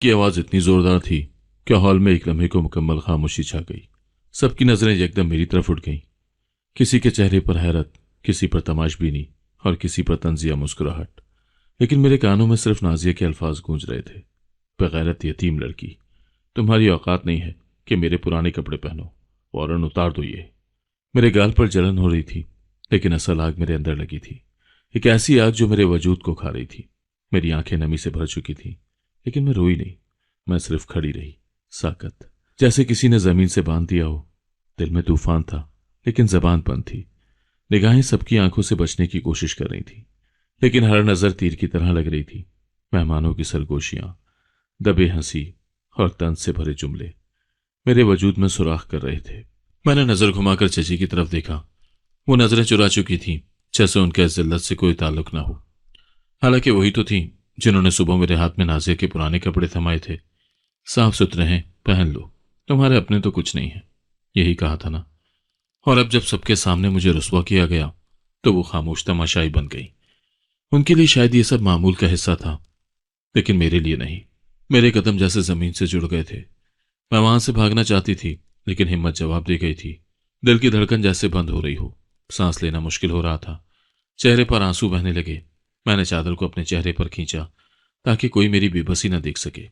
उसकी आवाज़ इतनी ज़ोरदार थी कि हॉल में एक लम्हे को मुकम्मल खामोशी छा गई। सबकी नज़रें एकदम मेरी तरफ उठ गईं। किसी के चेहरे पर हैरत, किसी पर तमाशबीनी और किसी पर तंजिया मुस्कुराहट। लेकिन मेरे कानों में सिर्फ नाजिया के अल्फाज गूंज रहे थे। बेगैरत यतीम लड़की, तुम्हारी औकात नहीं है कि मेरे पुराने कपड़े पहनो, फौरन उतार दो ये। मेरे गाल पर जलन हो रही थी, लेकिन असल आग मेरे अंदर लगी थी। एक ऐसी आग जो मेरे वजूद को खा रही थी। मेरी आंखें नमी से भर चुकी थीं, लेकिन मैं रोई नहीं। मैं सिर्फ खड़ी रही, साकत, जैसे किसी ने जमीन से बांध दिया हो। दिल में तूफान था, लेकिन जबान बंद थी। निगाहें सबकी आंखों से बचने की कोशिश कर रही थी, लेकिन हर नजर तीर की तरह लग रही थी। मेहमानों की सरगोशियां, दबे हंसी और तंज से भरे जुमले मेरे वजूद में सुराख कर रहे थे। मैंने नजर घुमाकर चची की तरफ देखा। वो नजरें चुरा चुकी थीं, जैसे उनके इस जिल्लत से कोई ताल्लुक ना हो। हालांकि वही तो थीं जिन्होंने सुबह मेरे हाथ में नाजिया के पुराने कपड़े थमाए थे। साफ सुथरे हैं, पहन लो, तुम्हारे अपने तो कुछ नहीं है, यही कहा था ना। और अब जब सबके सामने मुझे रुस्वा किया गया तो वो खामोश तमाशाई बन गई। उनके लिए शायद ये सब मामूल का हिस्सा था, लेकिन मेरे लिए नहीं। मेरे कदम जैसे जमीन से जुड़ गए थे। मैं वहां से भागना चाहती थी, लेकिन हिम्मत जवाब दे गई थी। दिल की धड़कन जैसे बंद हो रही हो, सांस लेना मुश्किल हो रहा था। चेहरे पर आंसू बहने लगे। मैंने चादर को अपने चेहरे पर खींचा ताकि कोई मेरी बेबसी न देख सके,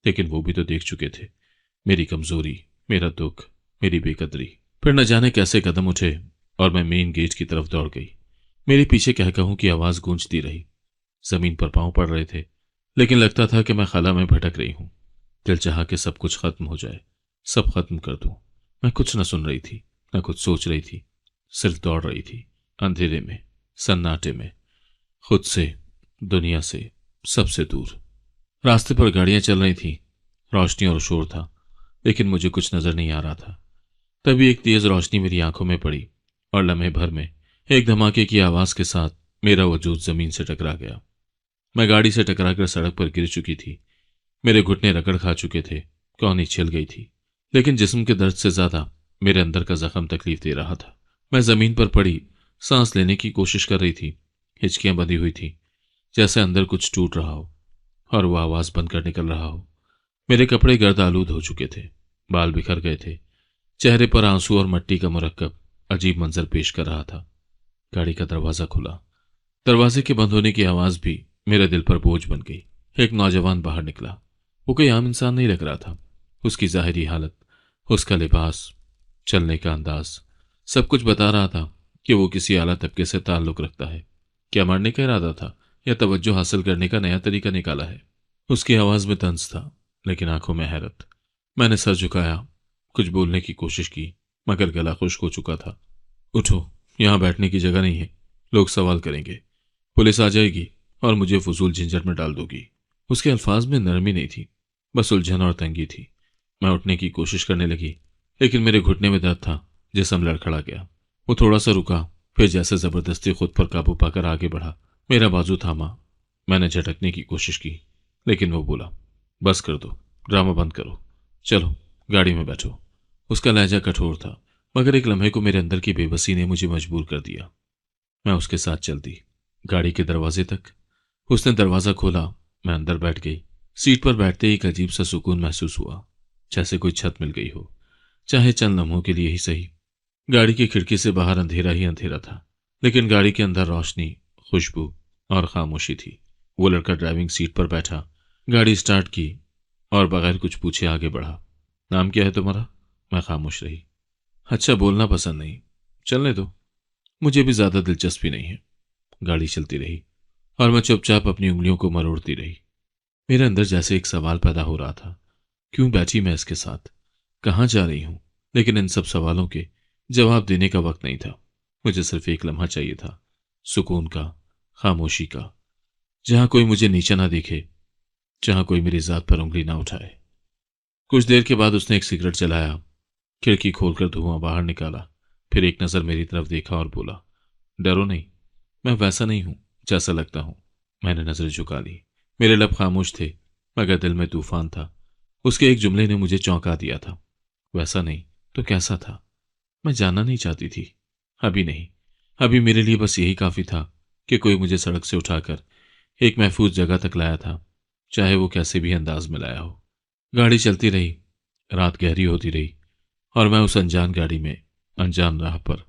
लेकिन वो भी तो देख चुके थे। मेरी कमजोरी, मेरा दुख, मेरी बेकदरी। फिर न जाने कैसे कदम उठे और मैं मेन गेट की तरफ दौड़ गई। मेरे पीछे कहकहों की आवाज गूंजती रही। जमीन पर पांव पड़ रहे थे, लेकिन लगता था कि मैं खला में भटक रही हूं। दिल चाहा कि सब कुछ खत्म हो जाए, सब खत्म कर दूं। मैं कुछ न सुन रही थी, न कुछ सोच रही थी, सिर्फ दौड़ रही थी, अंधेरे में, सन्नाटे में, खुद से, दुनिया से, सबसे दूर। रास्ते पर गाड़ियां चल रही थीं, रोशनी और शोर था, लेकिन मुझे कुछ नजर नहीं आ रहा था। तभी एक तेज रोशनी मेरी आंखों में पड़ी और लम्हे भर में एक धमाके की आवाज के साथ मेरा वजूद जमीन से टकरा गया। मैं गाड़ी से टकराकर सड़क पर गिर चुकी थी। मेरे घुटने रगड़ खा चुके थे, कौनी छिल गई थी, लेकिन जिस्म के दर्द से ज्यादा मेरे अंदर का जख्म तकलीफ दे रहा था। मैं जमीन पर पड़ी, सांस लेने की कोशिश कर रही थी। हिचकियां बंधी हुई थी, जैसे अंदर कुछ टूट रहा हो और वह आवाज बंद कर निकल रहा हो। मेरे कपड़े गर्द आलूद हो चुके थे, बाल बिखर गए थे, चेहरे पर आंसू और मट्टी का मुरक्कब अजीब मंजर पेश कर रहा था। गाड़ी का दरवाजा खुला। दरवाजे के बंद होने की आवाज भी मेरे दिल पर बोझ बन गई। एक नौजवान बाहर निकला। वो कोई आम इंसान नहीं लग रहा था। उसकी जाहिरी हालत, उसका लिबास, चलने का अंदाज, सब कुछ बता रहा था कि वो किसी आला तबके से ताल्लुक रखता है। क्या मरने का इरादा था या तवज्जो हासिल करने का नया तरीका निकाला है? उसकी आवाज में तंज था, लेकिन आंखों में हैरत। मैंने सर झुकाया, कुछ बोलने की कोशिश की, मगर गला खुश्क हो चुका था। उठो, यहां बैठने की जगह नहीं है, लोग सवाल करेंगे, पुलिस आ जाएगी और मुझे फजूल झंझट में डाल दोगी। उसके अल्फाज में नरमी नहीं थी, बस उलझन और तंगी थी। मैं उठने की कोशिश करने लगी, लेकिन मेरे घुटने में दर्द था, जिस्म लड़खड़ा गया। वो थोड़ा सा रुका, फिर जैसे जबरदस्ती खुद पर काबू पाकर आगे बढ़ा। मेरा बाजू थामा। मैंने झटकने की कोशिश की, लेकिन वो बोला, बस कर दो, ड्रामा बंद करो, चलो गाड़ी में बैठो। उसका लहजा कठोर था, मगर एक लम्हे को मेरे अंदर की बेबसी ने मुझे मजबूर कर दिया। मैं उसके साथ चल दी, गाड़ी के दरवाजे तक। उसने दरवाजा खोला, मैं अंदर बैठ गई। सीट पर बैठते ही एक अजीब सा सुकून महसूस हुआ, जैसे कोई छत मिल गई हो, चाहे चंद लम्हों के लिए ही सही। गाड़ी की खिड़की से बाहर अंधेरा ही अंधेरा था, लेकिन गाड़ी के अंदर रोशनी, खुशबू और खामोशी थी। वो लड़का ड्राइविंग सीट पर बैठा, गाड़ी स्टार्ट की और बगैर कुछ पूछे आगे बढ़ा। नाम क्या है तुम्हारा? मैं खामोश रही। अच्छा, बोलना पसंद नहीं, चलने दो, मुझे भी ज्यादा दिलचस्पी नहीं है। गाड़ी चलती रही और मैं चुपचाप अपनी उंगलियों को मरोड़ती रही। मेरे अंदर जैसे एक सवाल पैदा हो रहा था, क्यों बैठी मैं इसके साथ, कहाँ जा रही हूं? लेकिन इन सब सवालों के जवाब देने का वक्त नहीं था। मुझे सिर्फ एक लम्हा चाहिए था, सुकून का, खामोशी का, जहां कोई मुझे नीचा ना देखे, जहां कोई मेरी जात पर उंगली ना उठाए। कुछ देर के बाद उसने एक सिगरेट जलाया, खिड़की खोलकर धुआं बाहर निकाला, फिर एक नजर मेरी तरफ देखा और बोला, डरो नहीं, मैं वैसा नहीं हूं जैसा लगता हूं। मैंने नजरें झुका ली। मेरे लब खामोश थे, मगर दिल में तूफान था। उसके एक जुमले ने मुझे चौंका दिया था। वैसा नहीं तो कैसा था? मैं जानना नहीं चाहती थी। अभी नहीं, अभी मेरे लिए बस यही काफी था कि कोई मुझे सड़क से उठाकर एक महफूज जगह तक लाया था, चाहे वो कैसे भी अंदाज में लाया हो। गाड़ी चलती रही, रात गहरी होती रही और मैं उस अनजान गाड़ी में, अनजान राह पर,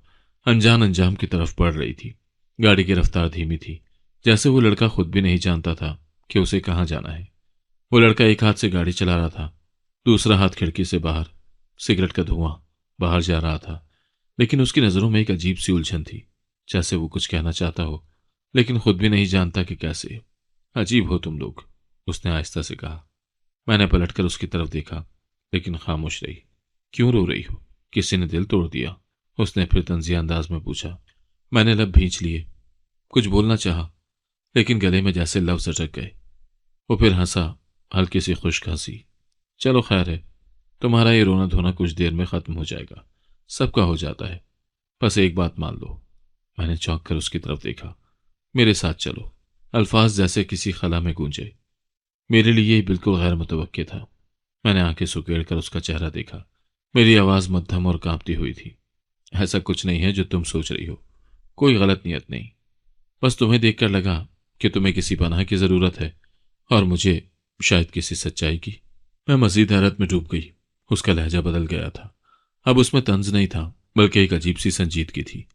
अनजान अंजाम की तरफ बढ़ रही थी। गाड़ी की रफ्तार धीमी थी, जैसे वो लड़का खुद भी नहीं जानता था कि उसे कहाँ जाना है। वो लड़का एक हाथ से गाड़ी चला रहा था, दूसरा हाथ खिड़की से बाहर। सिगरेट का धुआं बाहर जा रहा था, लेकिन उसकी नज़रों में एक अजीब सी उलझन थी, जैसे वो कुछ कहना चाहता हो लेकिन खुद भी नहीं जानता कि कैसे। अजीब हो तुम लोग, उसने आहिस्ता से कहा। मैंने पलटकर उसकी तरफ देखा, लेकिन खामोश रही। क्यों रो रही हो? किसी ने दिल तोड़ दिया? उसने फिर तंजिया अंदाज में पूछा। मैंने लब भींच लिए, कुछ बोलना चाहा, लेकिन गले में जैसे लफ्ज अटक गए। वो फिर हंसा, हल्की सी खुश्क हंसी। चलो खैर है, तुम्हारा ये रोना धोना कुछ देर में खत्म हो जाएगा, सबका हो जाता है। बस एक बात मान लो। मैंने चौंक कर उसकी तरफ देखा। मेरे साथ चलो, अल्फाज जैसे किसी खला में गूंजे। मेरे लिए ये बिल्कुल गैर मुतवक्के था। मैंने आंखें सुकेड़ कर उसका चेहरा देखा। मेरी आवाज मध्यम और कांपती हुई थी। ऐसा कुछ नहीं है जो तुम सोच रही हो, कोई गलत नियत नहीं। बस तुम्हें देखकर लगा कि तुम्हें किसी पनाह की जरूरत है और मुझे शायद किसी सच्चाई की। मैं मजीद हैरत में डूब गई। उसका लहजा बदल गया था। अब उसमें तंज नहीं था, बल्कि एक अजीब सी संजीदगी थी।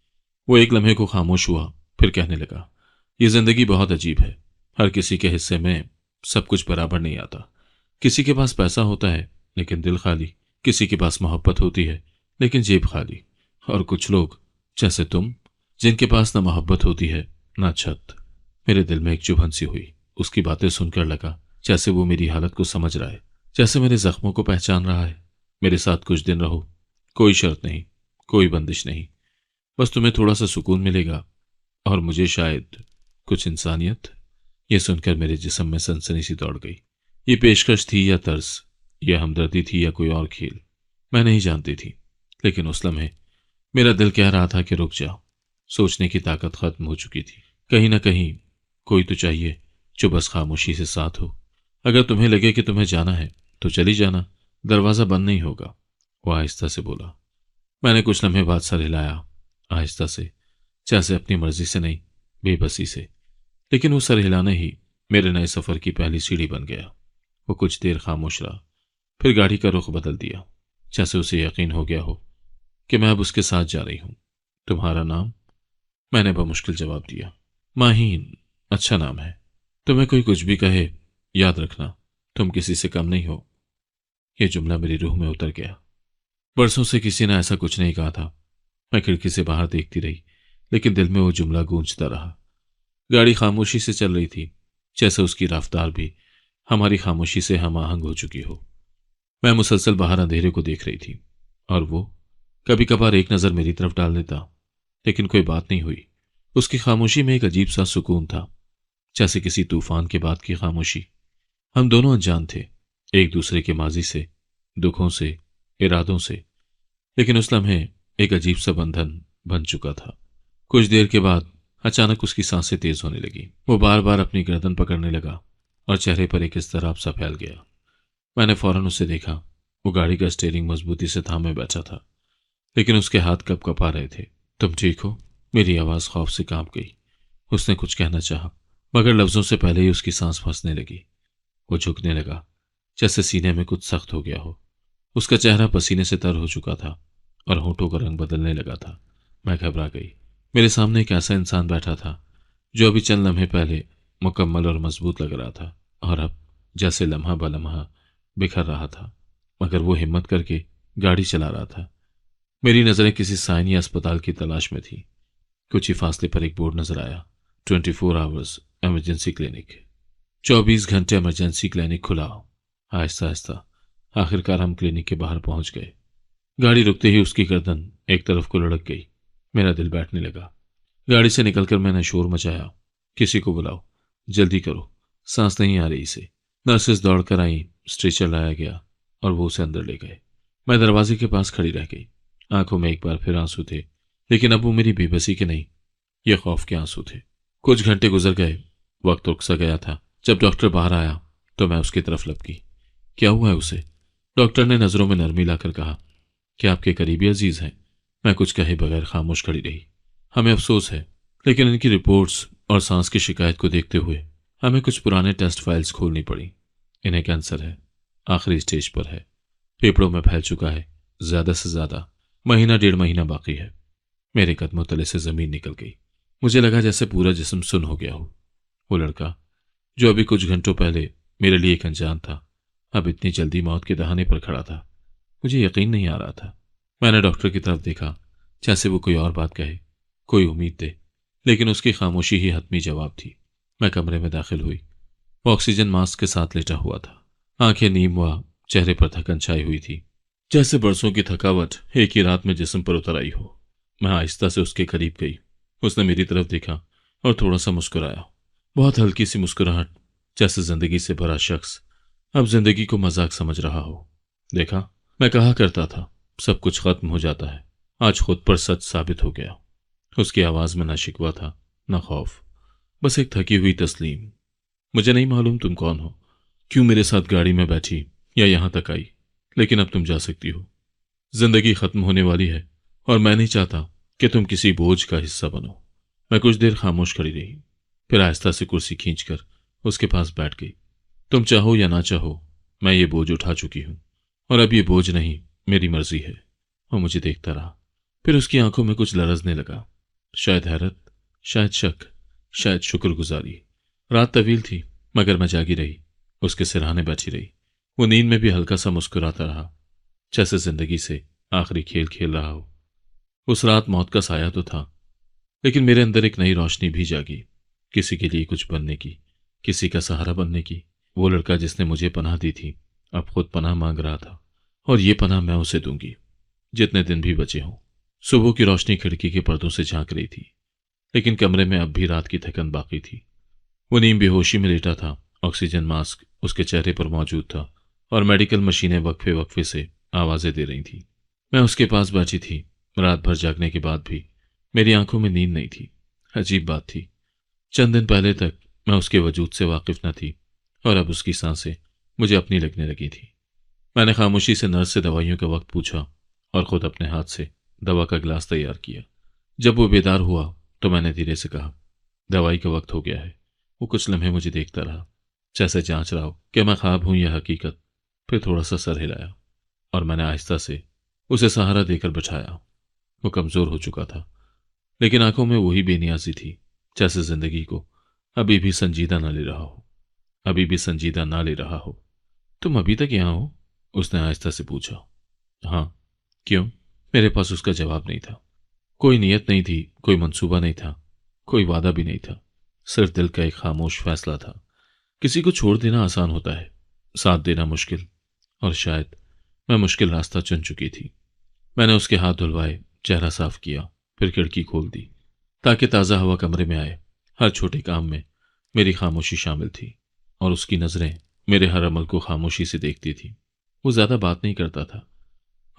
वो एक लम्हे को खामोश हुआ, फिर कहने लगा, ये जिंदगी बहुत अजीब है। हर किसी के हिस्से में सब कुछ बराबर नहीं आता। किसी के पास पैसा होता है लेकिन दिल खाली, किसी के पास मोहब्बत होती है लेकिन जेब खाली, और कुछ लोग जैसे तुम, जिनके पास ना मोहब्बत होती है ना छत। मेरे दिल में एक चुभन सी हुई। उसकी बातें सुनकर लगा जैसे वो मेरी हालत को समझ रहा है, जैसे मेरे जख्मों को पहचान रहा है। मेरे साथ कुछ दिन रहो, कोई शर्त नहीं, कोई बंदिश नहीं। बस तुम्हें थोड़ा सा सुकून मिलेगा और मुझे शायद कुछ इंसानियत। यह सुनकर मेरे जिस्म में सनसनी सी दौड़ गई। ये पेशकश थी या तर्स, यह हमदर्दी थी या कोई और खेल, मैं नहीं जानती थी। लेकिन उस लम्हे मेरा दिल कह रहा था कि रुक जाओ। सोचने की ताकत खत्म हो चुकी थी। कहीं ना कहीं कोई तो चाहिए जो बस खामोशी से साथ हो। अगर तुम्हें लगे कि तुम्हें जाना है तो चली जाना, दरवाजा बंद नहीं होगा। वो आहिस्ता से बोला। मैंने कुछ लम्हे बाद सर हिलाया, आहिस्ता से, जैसे अपनी मर्जी से नहीं, बेबसी से। लेकिन वो सर हिलाने ही मेरे नए सफर की पहली सीढ़ी बन गया। वो कुछ देर खामोश रहा, फिर गाड़ी का रुख बदल दिया, जैसे उसे यकीन हो गया हो कि मैं अब उसके साथ जा रही हूं। तुम्हारा नाम? मैंने बमुश्किल जवाब दिया। माहीन अच्छा नाम है। तुम्हें कोई कुछ भी कहे, याद रखना तुम किसी से कम नहीं हो। यह जुमला मेरी रूह में उतर गया। बरसों से किसी ने ऐसा कुछ नहीं कहा था। मैं खिड़की से बाहर देखती रही, लेकिन दिल में वो जुमला गूंजता रहा। गाड़ी खामोशी से चल रही थी, जैसे उसकी रफ्तार भी हमारी खामोशी से हम आहंग हो चुकी हो। मैं मुसलसल बाहर अंधेरे को देख रही थी, और वो कभी कभार एक नज़र मेरी तरफ डाल देता, लेकिन कोई बात नहीं हुई। उसकी खामोशी में एक अजीब सा सुकून था, जैसे किसी तूफान के बाद की खामोशी। हम दोनों अनजान थे, एक दूसरे के माजी से, दुखों से, इरादों से, लेकिन उस लम्हे एक अजीब सा बंधन बन चुका था। कुछ देर के बाद अचानक उसकी सांसें तेज होने लगी। वो बार बार अपनी गर्दन पकड़ने लगा और चेहरे पर एक इज़्तिराब सा फैल गया। मैंने फौरन उसे देखा। वो गाड़ी का स्टीयरिंग मजबूती से थामे बैठा था, लेकिन उसके हाथ कप कपा रहे थे। तुम ठीक हो? मेरी आवाज़ खौफ से कांप गई। उसने कुछ कहना चाहा, मगर लफ्जों से पहले ही उसकी सांस फंसने लगी। वो झुकने लगा, जैसे सीने में कुछ सख्त हो गया हो। उसका चेहरा पसीने से तर हो चुका था और होठों का रंग बदलने लगा था। मैं घबरा गई। मेरे सामने एक ऐसा इंसान बैठा था जो अभी चंद लम्हे पहले मुकम्मल और मजबूत लग रहा था, और अब जैसे लम्हा ब लम्हा बिखर रहा था। मगर वो हिम्मत करके गाड़ी चला रहा था। मेरी नज़रें किसी साइन या अस्पताल की तलाश में थी। कुछ ही फासले पर एक बोर्ड नजर आया, 24 आवर्स इमरजेंसी क्लिनिक। 24 घंटे इमरजेंसी क्लिनिक खुला। आहिस्ता आहिस्ता आखिरकार हम क्लिनिक के बाहर पहुंच गए। गाड़ी रुकते ही उसकी गर्दन एक तरफ को लुढ़क गई। मेरा दिल बैठने लगा। गाड़ी से निकलकर मैंने शोर मचाया, किसी को बुलाओ, जल्दी करो, सांस नहीं आ रही इसे। नर्सेस दौड़कर आई, स्ट्रेचर लाया गया और वो उसे अंदर ले गए। मैं दरवाजे के पास खड़ी रह गई। आंखों में एक बार फिर आंसू थे, लेकिन अब वो मेरी बेबसी के नहीं, ये खौफ के आंसू थे। कुछ घंटे गुजर गए, वक्त रुक सा गया था। जब डॉक्टर बाहर आया तो मैं उसकी तरफ लपकी। क्या हुआ है उसे? डॉक्टर ने नजरों में नरमी लाकर कहा कि आपके करीबी अजीज हैं। मैं कुछ कहे बगैर खामोश खड़ी रही। हमें अफसोस है, लेकिन इनकी रिपोर्ट्स और सांस की शिकायत को देखते हुए हमें कुछ पुराने टेस्ट फाइल्स खोलनी पड़ी। इन्हें कैंसर है। आखिरी स्टेज पर है, फेफड़ों में फैल चुका है। ज्यादा से ज्यादा महीना 1.5 महीना बाकी है। मेरे कदमों तले से जमीन निकल गई। मुझे लगा जैसे पूरा जिस्म सुन्न हो गया हो। वो लड़का जो अभी कुछ घंटों पहले मेरे लिए एक अनजान था, अब इतनी जल्दी मौत के दहाने पर खड़ा था। मुझे यकीन नहीं आ रहा था। मैंने डॉक्टर की तरफ देखा, जैसे वो कोई और बात कहे, कोई उम्मीद दे, लेकिन उसकी खामोशी ही हतमी जवाब थी। मैं कमरे में दाखिल हुई। वो ऑक्सीजन मास्क के साथ लेटा हुआ था। आंखें नीम हुआ, चेहरे पर थकन छाई हुई थी, जैसे बरसों की थकावट एक ही रात में जिस्म पर उतर आई हो। मैं आहिस्ता से उसके करीब गई। उसने मेरी तरफ देखा और थोड़ा सा मुस्कुराया। बहुत हल्की सी मुस्कुराहट, जैसे जिंदगी से भरा शख्स अब जिंदगी को मजाक समझ रहा हो। देखा, मैं कहा करता था सब कुछ खत्म हो जाता है, आज खुद पर सच साबित हो गया। उसकी आवाज में न शिकवा था न खौफ, बस एक थकी हुई तस्लीम। मुझे नहीं मालूम तुम कौन हो, क्यों मेरे साथ गाड़ी में बैठी या यहां तक आई, लेकिन अब तुम जा सकती हो। जिंदगी खत्म होने वाली है और मैं नहीं चाहता कि तुम किसी बोझ का हिस्सा बनो। मैं कुछ देर खामोश खड़ी रही, फिर आहिस्ता से कुर्सी खींचकर उसके पास बैठ गई। तुम चाहो या ना चाहो, मैं ये बोझ उठा चुकी हूं और अब ये बोझ नहीं, मेरी मर्जी है। वो मुझे देखता रहा, फिर उसकी आंखों में कुछ लरजने लगा, शायद हैरत, शायद शक, शायद शुक्रगुजारी। रात तवील थी मगर मैं जागी रही, उसके सिरहाने बैठी रही। वो नींद में भी हल्का सा मुस्कुराता रहा, जैसे जिंदगी से आखिरी खेल खेल रहा हो। उस रात मौत का साया तो था, लेकिन मेरे अंदर एक नई रोशनी भी जागी, किसी के लिए कुछ बनने की, किसी का सहारा बनने की। वो लड़का जिसने मुझे पनाह दी थी अब खुद पनाह मांग रहा था, और ये पनाह मैं उसे दूंगी जितने दिन भी बचे हों। सुबह की रोशनी खिड़की के पर्दों से झांक रही थी, लेकिन कमरे में अब भी रात की थकन बाकी थी। वो नीम बेहोशी में लेटा था, ऑक्सीजन मास्क उसके चेहरे पर मौजूद था और मेडिकल मशीनें वक्फे वक्फे से आवाजें दे रही थीं। मैं उसके पास बैठी थी। रात भर जागने के बाद भी मेरी आंखों में नींद नहीं थी। अजीब बात थी, चंद दिन पहले तक मैं उसके वजूद से वाकिफ न थी और अब उसकी सांसें मुझे अपनी लगने लगी थी। मैंने खामोशी से नर्स से दवाइयों का वक्त पूछा और खुद अपने हाथ से दवा का गिलास तैयार किया। जब वो बेदार हुआ तो मैंने धीरे से कहा, दवाई का वक्त हो गया है। वो कुछ लम्हे मुझे देखता रहा, जैसे जांच रहा हो कि मैं ख्वाब हूं या हकीकत। फिर थोड़ा सा सर हिलाया और मैंने आहिस्ता से उसे सहारा देकर बिठाया। वो कमजोर हो चुका था, लेकिन आंखों में वही बेनियाजी थी, जैसे जिंदगी को अभी भी संजीदा ना ले रहा हो, अभी भी संजीदा ना ले रहा हो। तुम अभी तक यहां हो? उसने आहिस्ता से पूछा। हाँ। क्यों? मेरे पास उसका जवाब नहीं था। कोई नीयत नहीं थी, कोई मंसूबा नहीं था, कोई वादा भी नहीं था, सिर्फ दिल का एक खामोश फैसला था। किसी को छोड़ देना आसान होता है, साथ देना मुश्किल, और शायद मैं मुश्किल रास्ता चुन चुकी थी। मैंने उसके हाथ धुलवाए, चेहरा साफ किया, फिर खिड़की खोल दी ताकि ताज़ा हवा कमरे में आए। हर छोटे काम में मेरी खामोशी शामिल थी और उसकी नज़रें मेरे हर अमल को खामोशी से देखती थी। वो ज़्यादा बात नहीं करता था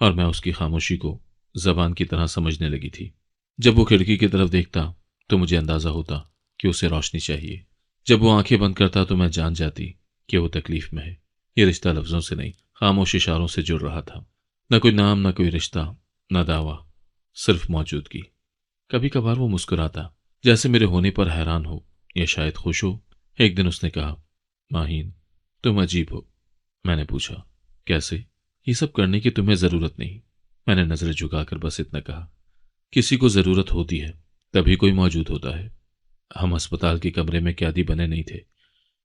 और मैं उसकी खामोशी को जबान की तरह समझने लगी थी। जब वो खिड़की की तरफ देखता तो मुझे अंदाजा होता कि उसे रोशनी चाहिए। जब वो आंखें बंद करता तो मैं जान जाती कि वो तकलीफ में है। ये रिश्ता लफ्जों से नहीं, खामोश इशारों से जुड़ रहा था। न कोई नाम, न कोई रिश्ता, न दावा, सिर्फ मौजूदगी। कभी कभार वो मुस्कुराता, जैसे मेरे होने पर हैरान हो या शायद खुश हो। एक दिन उसने कहा, माहीन तुम अजीब हो। मैंने पूछा, कैसे? ये सब करने की तुम्हें जरूरत नहीं। मैंने नजरें झुकाकर बस इतना कहा, किसी को जरूरत होती है तभी कोई मौजूद होता है। हम अस्पताल के कमरे में कैदी बने नहीं थे,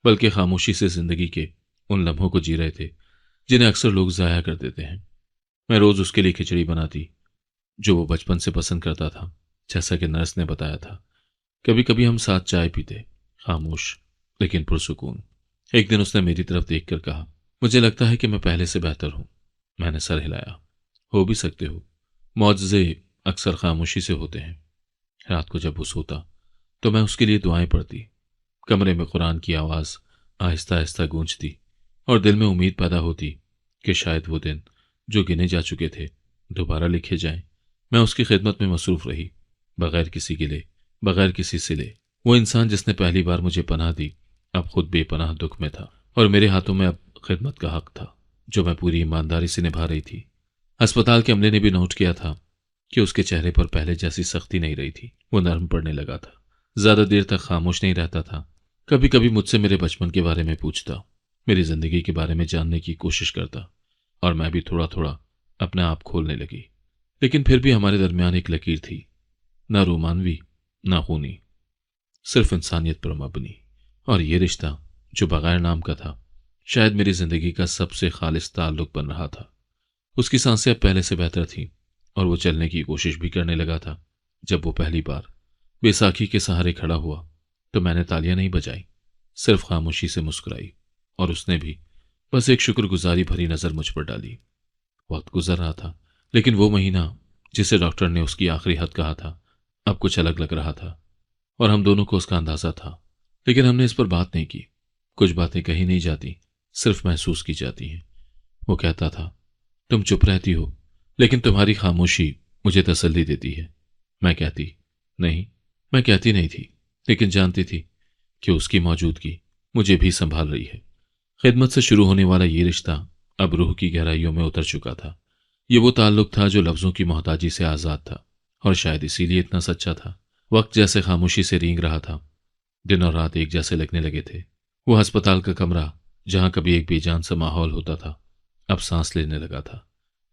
बल्कि खामोशी से जिंदगी के उन लम्हों को जी रहे थे जिन्हें अक्सर लोग जाया कर देते हैं। मैं रोज उसके लिए खिचड़ी बनाती जो वो बचपन से पसंद करता था, जैसा कि नर्स ने बताया था। कभी कभी हम साथ चाय पीते, खामोश लेकिन पुरसुकून। एक दिन उसने मेरी तरफ देखकर कहा, मुझे लगता है कि मैं पहले से बेहतर हूं। मैंने सर हिलाया। हो भी सकते हो, मौजज़े अक्सर खामोशी से होते हैं। रात को जब वो सोता तो मैं उसके लिए दुआएं पढ़ती। कमरे में कुरान की आवाज आहिस्ता आहिस्ता गूंजती और दिल में उम्मीद पैदा होती कि शायद वो दिन जो गिने जा चुके थे दोबारा लिखे जाएं। मैं उसकी खिदमत में मसरूफ रही, बगैर किसी गिले, बगैर किसी सिले। वो इंसान जिसने पहली बार मुझे पनाह दी अब खुद बेपनाह दुख में था और मेरे हाथों में अब खिदमत का हक था जो मैं पूरी ईमानदारी से निभा रही थी। अस्पताल के अमले ने भी नोट किया था कि उसके चेहरे पर पहले जैसी सख्ती नहीं रही थी, वो नरम पड़ने लगा था, ज्यादा देर तक खामोश नहीं रहता था। कभी कभी मुझसे मेरे बचपन के बारे में पूछता, मेरी जिंदगी के बारे में जानने की कोशिश करता और मैं भी थोड़ा थोड़ा अपने आप खोलने लगी। लेकिन फिर भी हमारे दरमियान एक लकीर थी, ना रोमानवी ना खूनी, सिर्फ इंसानियत पर मबनी। और ये रिश्ता जो बगैर नाम का था, शायद मेरी जिंदगी का सबसे खालिस ताल्लुक बन रहा था। उसकी सांसें अब पहले से बेहतर थीं और वो चलने की कोशिश भी करने लगा था। जब वो पहली बार बैसाखी के सहारे खड़ा हुआ तो मैंने तालियां नहीं बजाई, सिर्फ खामोशी से मुस्कुराई और उसने भी बस एक शुक्रगुजारी भरी नजर मुझ पर डाली। वक्त गुजर रहा था, लेकिन वो महीना जिसे डॉक्टर ने उसकी आखिरी हद कहा था, अब कुछ अलग लग रहा था और हम दोनों को उसका अंदाजा था। लेकिन हमने इस पर बात नहीं की। कुछ बातें कही नहीं जाती, सिर्फ महसूस की जाती हैं। वो कहता था, तुम चुप रहती हो, लेकिन तुम्हारी खामोशी मुझे तसल्ली देती है। मैं कहती, नहीं। मैं कहती नहीं थी, लेकिन जानती थी कि उसकी मौजूदगी मुझे भी संभाल रही है। खिदमत से शुरू होने वाला ये रिश्ता अब रूह की गहराइयों में उतर चुका था। ये वो ताल्लुक था जो लफ्जों की मोहताजी से आज़ाद था, और शायद इसीलिए इतना सच्चा था। वक्त जैसे खामोशी से रींग रहा था, दिन और रात एक जैसे लगने लगे थे। वो अस्पताल का कमरा, जहां कभी एक बेजान सा माहौल होता था, अब सांस लेने लगा था।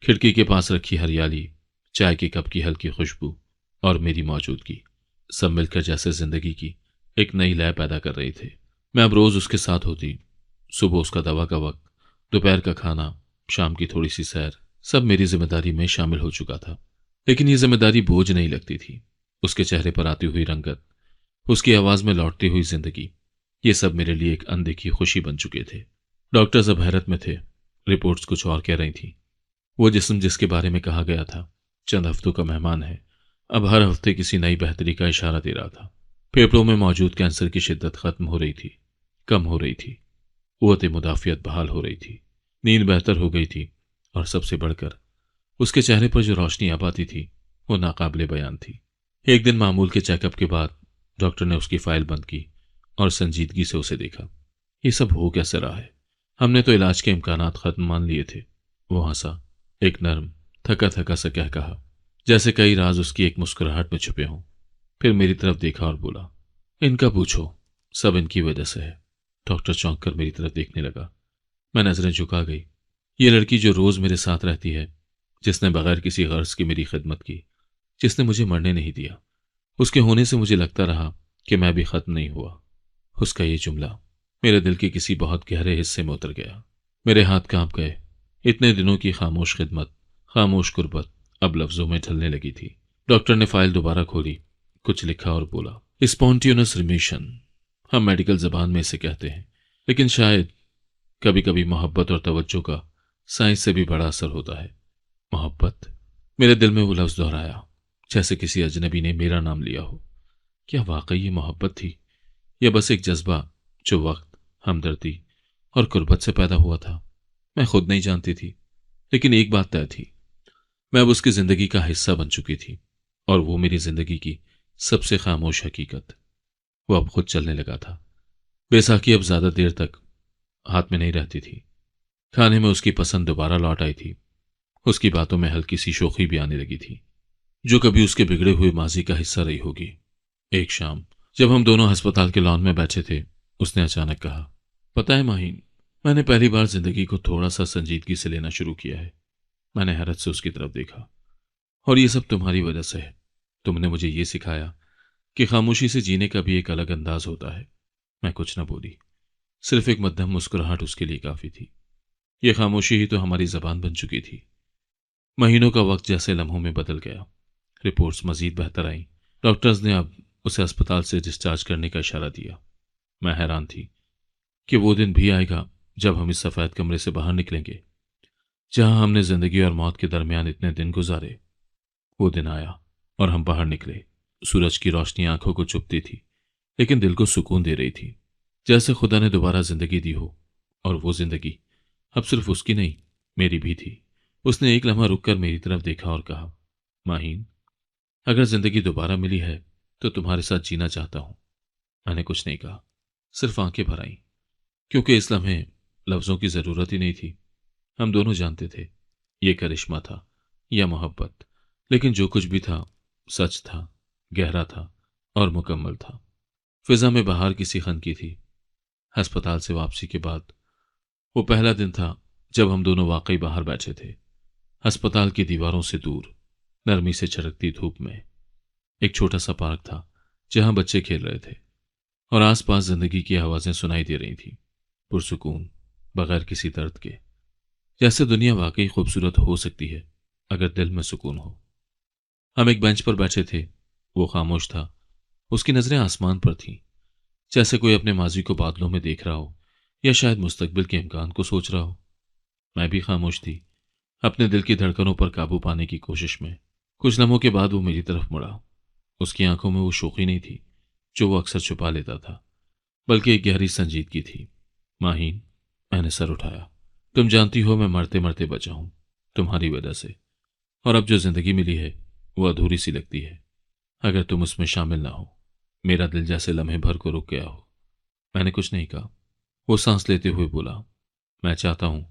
खिड़की के पास रखी हरियाली, चाय के कप की हल्की खुशबू और मेरी मौजूदगी, सब मिलकर जैसे जिंदगी की एक नई लय पैदा कर रही थे। मैं अब रोज उसके साथ होती। सुबह उसका दवा का वक्त, दोपहर का खाना, शाम की थोड़ी सी सैर, सब मेरी जिम्मेदारी में शामिल हो चुका था। लेकिन ये जिम्मेदारी बोझ नहीं लगती थी। उसके चेहरे पर आती हुई रंगत, उसकी आवाज में लौटती हुई जिंदगी, ये सब मेरे लिए एक अनदेखी खुशी बन चुके थे। डॉक्टर्स अब हैरत में थे। रिपोर्ट्स कुछ और कह रही थी। वो जिस्म जिसके बारे में कहा गया था चंद हफ्तों का मेहमान है, अब हर हफ्ते किसी नई बेहतरी का इशारा दे रहा था। फेफड़ों में मौजूद कैंसर की शिद्दत खत्म हो रही थी, कम हो रही थी। कुव्वत मुदाफियत बहाल हो रही थी। नींद बेहतर हो गई थी। और सबसे बढ़कर उसके चेहरे पर जो रोशनी अब आती थी, वो नाकाबिले बयान थी। एक दिन मामूल के चेकअप के बाद डॉक्टर ने उसकी फाइल बंद की और संजीदगी से उसे देखा। ये सब हो कैसे रहा है? हमने तो इलाज के इम्कानात खत्म मान लिए थे। वो हंसा, एक नर्म थका थका सा कह कहा, जैसे कई राज उसकी एक मुस्कुराहट में छुपे हों। फिर मेरी तरफ देखा और बोला, इनका पूछो, सब इनकी वजह से है। डॉक्टर चौंक कर मेरी तरफ देखने लगा। मैं नजरें झुका गई। ये लड़की जो रोज मेरे साथ रहती है, जिसने बगैर किसी गर्ज की मेरी खिदमत की, जिसने मुझे मरने नहीं दिया, उसके होने से मुझे लगता रहा कि मैं भी खत्म नहीं हुआ। उसका ये जुमला मेरे दिल के किसी बहुत गहरे हिस्से में उतर गया। मेरे हाथ कांप गए। इतने दिनों की खामोश खिदमत, खामोश गुर्बत अब लफ्जों में ढलने लगी थी। डॉक्टर ने फाइल दोबारा खोली, कुछ लिखा और बोला, स्पॉन्टेनियस रिमिशन, हम मेडिकल जबान में इसे कहते हैं, लेकिन शायद कभी कभी मोहब्बत और तवज्जो का साइंस से भी बड़ा असर होता है। मोहब्बत, मेरे दिल में वो लफ्ज दोहराया, जैसे किसी अजनबी ने मेरा नाम लिया हो। क्या वाकई ये मोहब्बत थी, या बस एक जज्बा जो वक्त, हमदर्दी और कुर्बत से पैदा हुआ था? मैं खुद नहीं जानती थी, लेकिन एक बात तय थी, मैं अब उसकी जिंदगी का हिस्सा बन चुकी थी, और वो मेरी जिंदगी की सबसे खामोश हकीकत। वो अब खुद चलने लगा था। बैसाखी अब ज्यादा देर तक हाथ में नहीं रहती थी। खाने में उसकी पसंद दोबारा लौट आई थी। उसकी बातों में हल्की सी शोखी भी आने लगी थी, जो कभी उसके बिगड़े हुए माजी का हिस्सा रही होगी। एक शाम जब हम दोनों अस्पताल के लॉन में बैठे थे, उसने अचानक कहा, पता है माहीन, मैंने पहली बार जिंदगी को थोड़ा सा संजीदगी से लेना शुरू किया है। मैंने हैरत से उसकी तरफ देखा। और ये सब तुम्हारी वजह से है। तुमने मुझे ये सिखाया कि खामोशी से जीने का भी एक अलग अंदाज होता है। मैं कुछ न बोली, सिर्फ एक मध्यम मुस्कुराहट उसके लिए काफी थी। ये खामोशी ही तो हमारी जबान बन चुकी थी। महीनों का वक्त जैसे लम्हों में बदल गया। रिपोर्ट्स मजीद बेहतर आईं। डॉक्टर्स ने अब उसे अस्पताल से डिस्चार्ज करने का इशारा दिया। मैं हैरान थी कि वो दिन भी आएगा जब हम इस सफेद कमरे से बाहर निकलेंगे, जहां हमने जिंदगी और मौत के दरमियान इतने दिन गुजारे। वो दिन आया और हम बाहर निकले। सूरज की रोशनी आंखों को चुभती थी, लेकिन दिल को सुकून दे रही थी, जैसे खुदा ने दोबारा जिंदगी दी हो। और वो जिंदगी अब सिर्फ उसकी नहीं, मेरी भी थी। उसने एक लम्हा रुककर मेरी तरफ देखा और कहा, माहीन, अगर जिंदगी दोबारा मिली है तो तुम्हारे साथ जीना चाहता हूं। मैंने कुछ नहीं कहा, सिर्फ आंखें भर आईं, क्योंकि इस लम्हे लफ्जों की जरूरत ही नहीं थी। हम दोनों जानते थे ये करिश्मा था या मोहब्बत, लेकिन जो कुछ भी था सच था, गहरा था और मुकम्मल था। फिजा में बाहर किसी खन की थी। अस्पताल से वापसी के बाद वो पहला दिन था जब हम दोनों वाकई बाहर बैठे थे, अस्पताल की दीवारों से दूर, नरमी से झलकती धूप में। एक छोटा सा पार्क था जहां बच्चे खेल रहे थे और आसपास जिंदगी की आवाजें सुनाई दे रही थी, पुरसुकून, बगैर किसी दर्द के। जैसे दुनिया वाकई खूबसूरत हो सकती है अगर दिल में सुकून हो। हम एक बेंच पर बैठे थे। वो खामोश था, उसकी नजरें आसमान पर थीं, जैसे कोई अपने माजी को बादलों में देख रहा हो या शायद मुस्तकबिल के इम्कान को सोच रहा हो। मैं भी खामोश थी, अपने दिल की धड़कनों पर काबू पाने की कोशिश में। कुछ लम्हों के बाद वो मेरी तरफ मुड़ा। उसकी आंखों में वो शोखी नहीं थी जो वो अक्सर छुपा लेता था, बल्कि एक गहरी संजीदगी थी। माहीन, मैंने सर उठाया। तुम जानती हो मैं मरते मरते बचा हूं तुम्हारी वजह से, और अब जो जिंदगी मिली है वो अधूरी सी लगती है अगर तुम उसमें शामिल ना हो। मेरा दिल जैसे लम्हे भर को रुक गया हो। मैंने कुछ नहीं कहा। वो सांस लेते हुए बोला, मैं चाहता हूं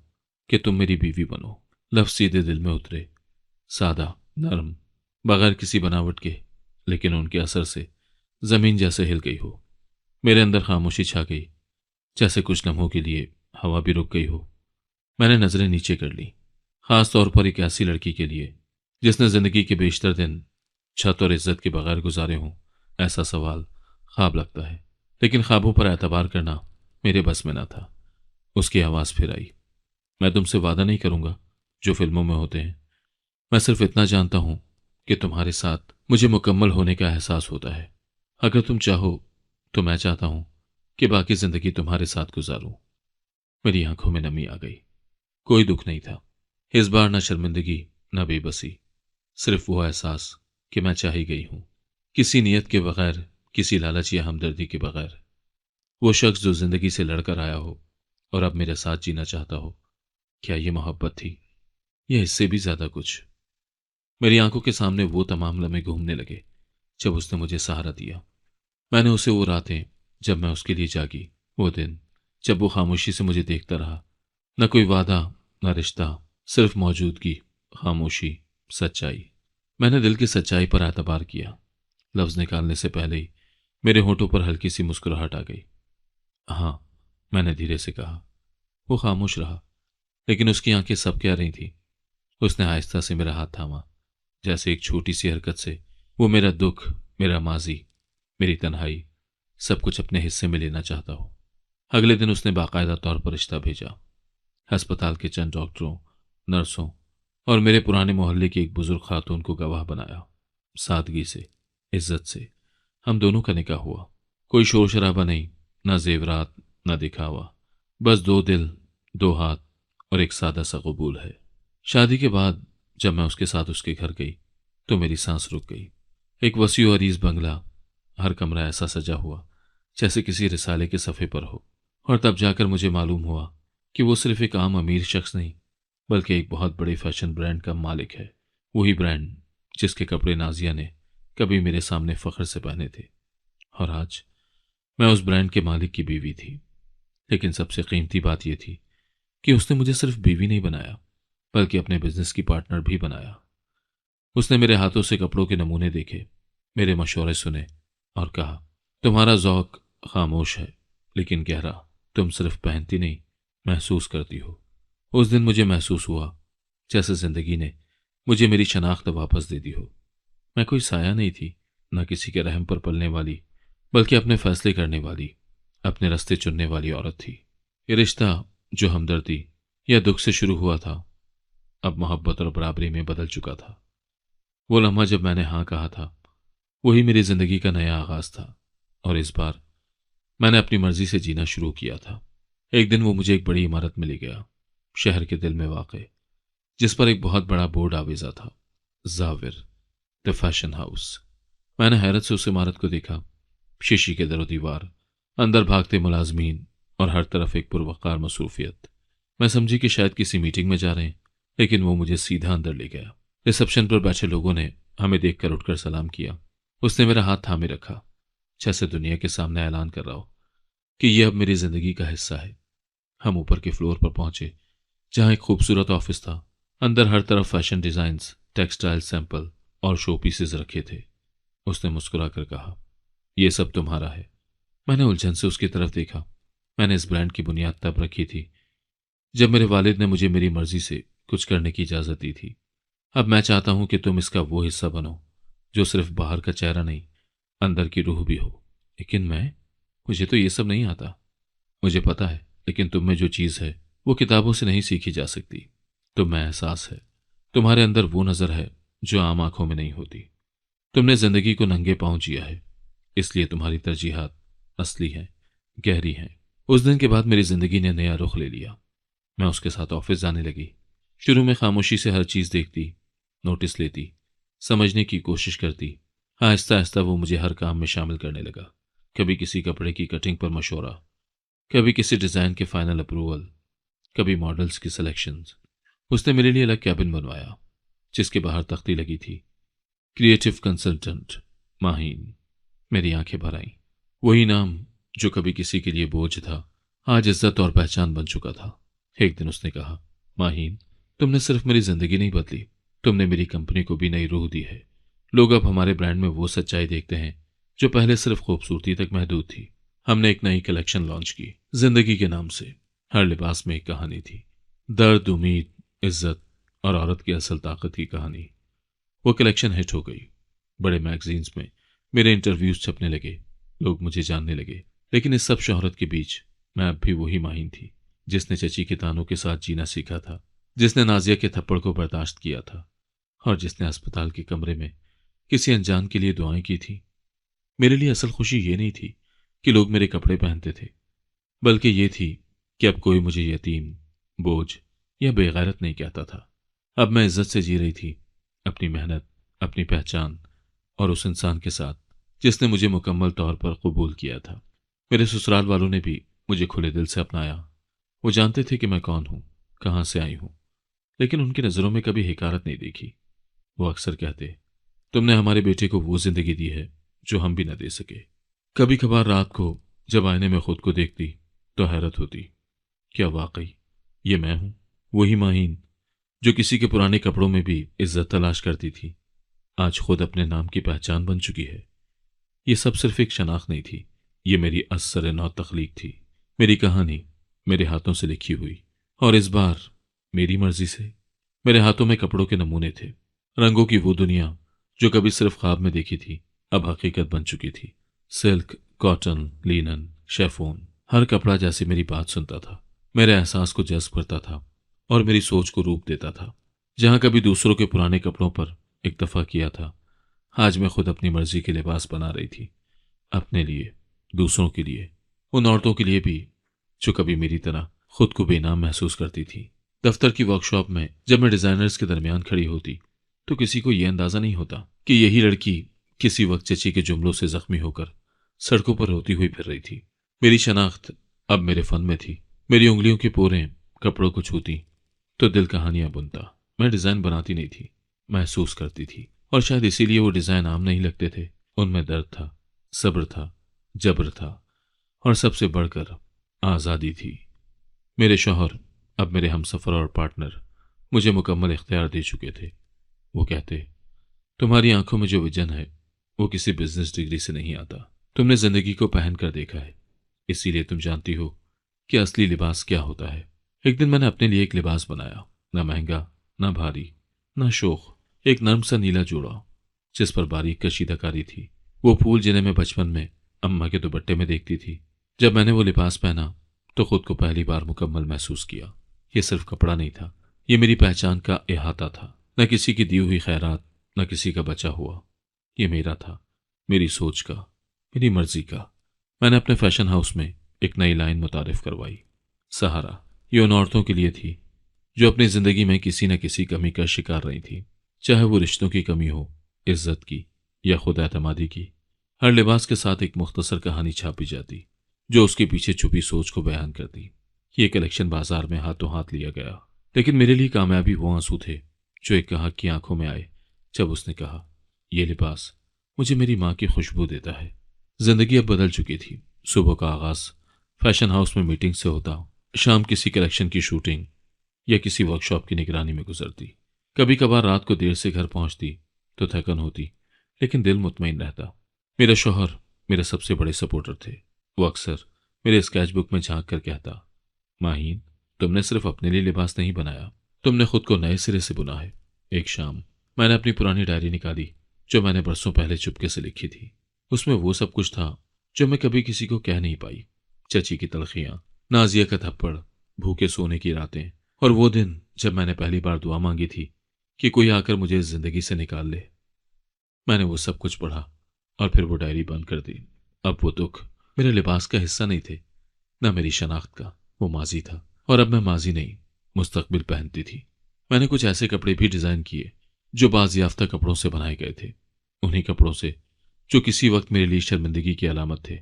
कि तुम मेरी बीवी बनो। लफ्ज सीधे दिल में उतरे, सादा, नरम, बगैर किसी बनावट के, लेकिन उनके असर से जमीन जैसे हिल गई हो। मेरे अंदर खामोशी छा गई, जैसे कुछ लम्हों के लिए हवा भी रुक गई हो। मैंने नजरें नीचे कर ली, खास तौर पर एक ऐसी लड़की के लिए जिसने जिंदगी के बेशतर दिन छत और इज्जत के बगैर गुजारे हों। ऐसा सवाल ख्वाब लगता है, लेकिन ख्वाबों पर एतबार करना मेरे बस में न था। उसकी आवाज फिर आई, मैं तुमसे वादा नहीं करूंगा जो फिल्मों में होते हैं। मैं सिर्फ इतना जानता हूं कि तुम्हारे साथ मुझे मुकम्मल होने का एहसास होता है। अगर तुम चाहो तो मैं चाहता हूं कि बाकी जिंदगी तुम्हारे साथ गुजारूं। मेरी आंखों में नमी आ गई। कोई दुख नहीं था इस बार, न शर्मिंदगी, न बेबसी, सिर्फ वो एहसास कि मैं चाही गई हूं, किसी नियत के बगैर, किसी लालच या हमदर्दी के बगैर। वो शख्स जो जिंदगी से लड़कर आया हो और अब मेरे साथ जीना चाहता हो। क्या ये मोहब्बत थी या इससे भी ज्यादा कुछ? मेरी आंखों के सामने वो तमाम लम्हे घूमने लगे जब उसने मुझे सहारा दिया। मैंने उसे वो रातें जब मैं उसके लिए जागी, वो दिन जब वो खामोशी से मुझे देखता रहा। न कोई वादा, न रिश्ता, सिर्फ मौजूदगी, खामोशी, सच्चाई। मैंने दिल की सच्चाई पर एतबार किया। लफ्ज निकालने से पहले ही मेरे होठों पर हल्की सी मुस्कुराहट आ गई। हाँ, मैंने धीरे से कहा। वो खामोश रहा, लेकिन उसकी आंखें सब कह रही थी। उसने आहिस्ता से मेरा हाथ थामा, जैसे एक छोटी सी हरकत से वो मेरा दुख, मेरा माजी, मेरी तन्हाई, सब कुछ अपने हिस्से में लेना चाहता हो। अगले दिन उसने बाकायदा तौर पर रिश्ता भेजा। अस्पताल के चंद डॉक्टरों, नर्सों और मेरे पुराने मोहल्ले की एक बुजुर्ग खातून को गवाह बनाया। सादगी से, इज्जत से हम दोनों का निकाह हुआ। कोई शोर शराबा नहीं, ना जेवरात, ना दिखावा, बस दो दिल, दो हाथ और एक सादा सा कबूल है। शादी के बाद जब मैं उसके साथ उसके घर गई तो मेरी सांस रुक गई। एक वसी और अरीज बंगला, हर कमरा ऐसा सजा हुआ जैसे किसी रिसाले के सफ़े पर हो। और तब जाकर मुझे मालूम हुआ कि वो सिर्फ एक आम अमीर शख्स नहीं, बल्कि एक बहुत बड़े फैशन ब्रांड का मालिक है। वही ब्रांड जिसके कपड़े नाजिया ने कभी मेरे सामने फख्र से पहने थे। और आज मैं उस ब्रांड के मालिक की बीवी थी। लेकिन सबसे कीमती बात यह थी कि उसने मुझे सिर्फ बीवी नहीं बनाया, बल्कि अपने बिजनेस की पार्टनर भी बनाया। उसने मेरे हाथों से कपड़ों के नमूने देखे, मेरे मशवरे सुने और कहा, तुम्हारा जौक खामोश है लेकिन गहरा। तुम सिर्फ पहनती नहीं, महसूस करती हो। उस दिन मुझे महसूस हुआ जैसे जिंदगी ने मुझे मेरी शनाख्त वापस दे दी हो। मैं कोई साया नहीं थी, न किसी के रहम पर पलने वाली, बल्कि अपने फैसले करने वाली, अपने रास्ते चुनने वाली औरत थी। ये रिश्ता जो हमदर्दी या दुख से शुरू हुआ था, अब मोहब्बत और बराबरी में बदल चुका था। वो लम्हा जब मैंने हाँ कहा था, वही मेरी जिंदगी का नया आगाज था। और इस बार मैंने अपनी मर्जी से जीना शुरू किया था। एक दिन वो मुझे एक बड़ी इमारत में ले गया, शहर के दिल में वाक़, जिस पर एक बहुत बड़ा बोर्ड आवेजा था, जाविर द फैशन हाउस। मैंने हैरत से उस इमारत को देखा। शीशी के दरो दीवार, अंदर भागते मुलाजमीन और हर तरफ एक पुरवकार मसरूफियत। मैं समझी कि शायद किसी मीटिंग में जा रहे हैं, लेकिन वो मुझे सीधा अंदर ले गया। रिसेप्शन पर बैठे लोगों ने हमें देखकर उठकर सलाम किया। उसने मेरा हाथ थामे रखा, जैसे दुनिया के सामने ऐलान कर रहा हो कि यह अब मेरी जिंदगी का हिस्सा है। हम ऊपर के फ्लोर पर पहुंचे, जहां एक खूबसूरत ऑफिस था। अंदर हर तरफ फैशन डिजाइन्स, टेक्सटाइल सैंपल और शो पीसेस रखे थे। उसने मुस्कुराकर कहा, यह सब तुम्हारा है। मैंने उलझन से उसकी तरफ देखा। मैंने इस ब्रांड की बुनियाद तब रखी थी जब मेरे वालिद ने मुझे मेरी मर्जी से कुछ करने की इजाज़त दी थी। अब मैं चाहता हूं कि तुम इसका वो हिस्सा बनो जो सिर्फ बाहर का चेहरा नहीं, अंदर की रूह भी हो। लेकिन मुझे तो ये सब नहीं आता। मुझे पता है, लेकिन तुम में जो चीज़ है वो किताबों से नहीं सीखी जा सकती। तुम में एहसास है, तुम्हारे अंदर वो नज़र है जो आम आंखों में नहीं होती। तुमने जिंदगी को नंगे पांव जिया है, इसलिए तुम्हारी तरजीहात असली हैं, गहरी हैं। उस दिन के बाद मेरी जिंदगी ने नया रुख ले लिया। मैं उसके साथ ऑफिस जाने लगी। शुरू में खामोशी से हर चीज देखती, नोटिस लेती, समझने की कोशिश करती। आहिस्ता आहिस्ता वो मुझे हर काम में शामिल करने लगा। कभी किसी कपड़े की कटिंग पर मशवरा, कभी किसी डिजाइन के फाइनल अप्रूवल, कभी मॉडल्स की सिलेक्शंस। उसने मेरे लिए अलग कैबिन बनवाया जिसके बाहर तख्ती लगी थी, क्रिएटिव कंसल्टेंट माहीन। मेरी आंखें भर आईं। वही नाम जो कभी किसी के लिए बोझ था, आज इज्जत और पहचान बन चुका था। एक दिन उसने कहा, माहीन, तुमने सिर्फ मेरी जिंदगी नहीं बदली, तुमने मेरी कंपनी को भी नई रूह दी है। लोग अब हमारे ब्रांड में वो सच्चाई देखते हैं जो पहले सिर्फ खूबसूरती तक महदूद थी। हमने एक नई कलेक्शन लॉन्च की, जिंदगी के नाम से। हर लिबास में एक कहानी थी, दर्द, उम्मीद, इज्जत और औरत की असल ताकत की कहानी। वो कलेक्शन हिट हो गई। बड़े मैगजीन्स में मेरे इंटरव्यूज छपने लगे, लोग मुझे जानने लगे। लेकिन इस सब शोहरत के बीच मैं अब भी वही माहिन थी जिसने चची के तानों के साथ जीना सीखा था, जिसने नाजिया के थप्पड़ को बर्दाश्त किया था और जिसने अस्पताल के कमरे में किसी अनजान के लिए दुआएं की थी। मेरे लिए असल खुशी ये नहीं थी कि लोग मेरे कपड़े पहनते थे, बल्कि ये थी कि अब कोई मुझे यतीम, बोझ या बेगैरत नहीं कहता था। अब मैं इज्जत से जी रही थी, अपनी मेहनत, अपनी पहचान और उस इंसान के साथ जिसने मुझे मुकम्मल तौर पर कबूल किया था। मेरे ससुराल वालों ने भी मुझे खुले दिल से अपनाया। वो जानते थे कि मैं कौन हूं, कहां से आई हूं, लेकिन उनकी नज़रों में कभी हिकारत नहीं देखी। वो अक्सर कहते, तुमने हमारे बेटे को वो जिंदगी दी है जो हम भी न दे सके। कभी कभार रात को जब आईने में खुद को देखती तो हैरत होती, क्या वाकई ये मैं हूं? वही माहीन जो किसी के पुराने कपड़ों में भी इज्जत तलाश करती थी, आज खुद अपने नाम की पहचान बन चुकी है। ये सब सिर्फ एक शनाख्त नहीं थी, ये मेरी असर नौ तख्लीक थी, मेरी कहानी, मेरे हाथों से लिखी हुई। और इस बार मेरी मर्जी से। मेरे हाथों में कपड़ों के नमूने थे, रंगों की वो दुनिया जो कभी सिर्फ ख्वाब में देखी थी अब हकीकत बन चुकी थी। सिल्क, कॉटन, लीनन, शेफोन, हर कपड़ा जैसे मेरी बात सुनता था, मेरे एहसास को जज्ब करता था और मेरी सोच को रूप देता था। जहां कभी दूसरों के पुराने कपड़ों पर इक्तफा किया था, आज मैं खुद अपनी मर्जी के लिबास बना रही थी, अपने लिए, दूसरों के लिए, उन औरतों के लिए भी जो कभी मेरी तरह खुद को बेनाम महसूस करती थी। दफ्तर की वर्कशॉप में जब मैं डिजाइनर्स के दरमियान खड़ी होती तो किसी को यह अंदाजा नहीं होता कि यही लड़की किसी वक्त चची के जुमलों से जख्मी होकर सड़कों पर रोती हुई फिर रही थी। मेरी शनाख्त अब मेरे फन में थी। मेरी उंगलियों की पोरें कपड़ों को छूती तो दिल कहानियां बुनता। मैं डिजाइन बनाती नहीं थी, महसूस करती थी, और शायद इसीलिए वो डिजाइन आम नहीं लगते थे। उनमें दर्द था, सब्र था, जब्र था और सबसे बढ़कर आजादी थी। मेरे शौहर, अब मेरे हमसफर और पार्टनर, मुझे मुकम्मल इख्तियार दे चुके थे। वो कहते, तुम्हारी आंखों में जो विजन है वो किसी बिजनेस डिग्री से नहीं आता। तुमने जिंदगी को पहन कर देखा है, इसीलिए तुम जानती हो कि असली लिबास क्या होता है। एक दिन मैंने अपने लिए एक लिबास बनाया, ना महंगा, ना भारी, ना शोख, एक नर्म सा नीला जोड़ा जिस पर बारीक कशीदाकारी थी। वो फूल जिन्हें मैं बचपन में अम्मा के दुपट्टे में देखती थी। जब मैंने वो लिबास पहना तो खुद को पहली बार मुकम्मल महसूस किया। ये सिर्फ कपड़ा नहीं था, ये मेरी पहचान का इहाता था। न किसी की दी हुई खैरात, न किसी का बचा हुआ, ये मेरा था, मेरी सोच का, मेरी मर्जी का। मैंने अपने फैशन हाउस में एक नई लाइन मुतारिफ करवाई, सहारा। ये उन औरतों के लिए थी जो अपनी जिंदगी में किसी न किसी कमी का शिकार रही थी, चाहे वो रिश्तों की कमी हो, इज्जत की या खुद एतमादी की। हर लिबास के साथ एक मुख्तसर कहानी छापी जाती जो उसके पीछे छुपी सोच को बयान करती। ये कलेक्शन बाजार में हाथों हाथ लिया गया, लेकिन मेरे लिए कामयाबी वो आंसू थे जो एक ग्राहक की आंखों में आए जब उसने कहा, यह लिबास मुझे मेरी माँ की खुशबू देता है। जिंदगी अब बदल चुकी थी। सुबह का आगाज फैशन हाउस में मीटिंग से होता, शाम किसी कलेक्शन की शूटिंग या किसी वर्कशॉप की निगरानी में गुजरती। कभी कभार रात को देर से घर पहुंचती तो थकन होती, लेकिन दिल मुतमईन रहता। मेरा शौहर मेरे सबसे बड़े सपोर्टर थे। वो अक्सर मेरे स्केचबुक में झांक कर कहता, माहीन, तुमने सिर्फ अपने लिए लिबास नहीं बनाया, तुमने खुद को नए सिरे से बुना है। एक शाम मैंने अपनी पुरानी डायरी निकाली जो मैंने बरसों पहले चुपके से लिखी थी। उसमें वो सब कुछ था जो मैं कभी किसी को कह नहीं पाई। चची की तलखियां, नाजिया का थप्पड़, भूखे सोने की रातें, और वो दिन जब मैंने पहली बार दुआ मांगी थी कि कोई आकर मुझे इस जिंदगी से निकाल ले। मैंने वो सब कुछ पढ़ा और फिर वो डायरी बंद कर दी। अब वो दुख मेरे लिबास का हिस्सा नहीं थे, न मेरी शनाख्त का। वो माजी था, और अब मैं माजी नहीं, मुस्तकबिल पहनती थी। मैंने कुछ ऐसे कपड़े भी डिजाइन किए जो बाज़याफ्ता कपड़ों से बनाए गए थे, उन्हीं कपड़ों से जो किसी वक्त मेरे लिए शर्मिंदगी की अलामत थे।